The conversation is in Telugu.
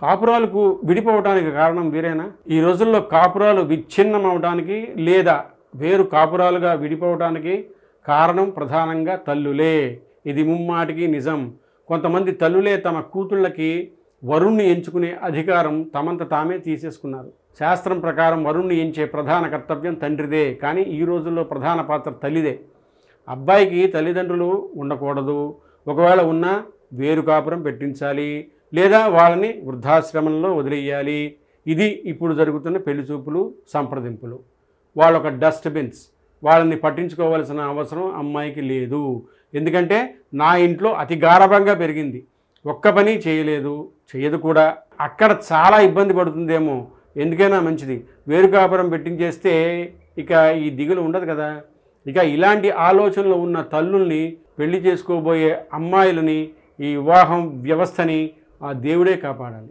కాపురాలకు విడిపోవడానికి కారణం వీరేనా? ఈ రోజుల్లో కాపురాలు విచ్ఛిన్నం అవడానికి లేదా వేరు కాపురాలుగా విడిపోవడానికి కారణం ప్రధానంగా తల్లులే. ఇది ముమ్మాటికి నిజం. కొంతమంది తల్లులే తమ కూతుళ్ళకి వరుణ్ణి ఎంచుకునే అధికారం తమంత తామే తీసేసుకున్నారు. శాస్త్రం ప్రకారం వరుణ్ణి ఎంచే ప్రధాన కర్తవ్యం తండ్రిదే, కానీ ఈ రోజుల్లో ప్రధాన పాత్ర తల్లిదే. అబ్బాయికి తల్లిదండ్రులు ఉండకూడదు, ఒకవేళ ఉన్నా వేరు కాపురం పెట్టించాలి, లేదా వాళ్ళని వృద్ధాశ్రమంలో వదిలేయాలి. ఇది ఇప్పుడు జరుగుతున్న పెళ్లి చూపులు సంప్రదింపులు. వాళ్ళొక డస్ట్బిన్స్, వాళ్ళని పట్టించుకోవాల్సిన అవసరం అమ్మాయికి లేదు. ఎందుకంటే నా ఇంట్లో అతి గారాబంగా పెరిగింది, ఒక్క పని చేయలేదు, చేయదు కూడా. అక్కడ చాలా ఇబ్బంది పడుతుందేమో, ఎందుకైనా మంచిది వేరు కాపురం పెట్టించేస్తే ఇక ఈ దిగులు ఉండదు కదా. ఇక ఇలాంటి ఆలోచనలు ఉన్న తల్లుల్ని, పెళ్లి చేసుకోబోయే అమ్మాయిలని, ఈ వివాహం వ్యవస్థని ఆ దేవుడే కాపాడాలి.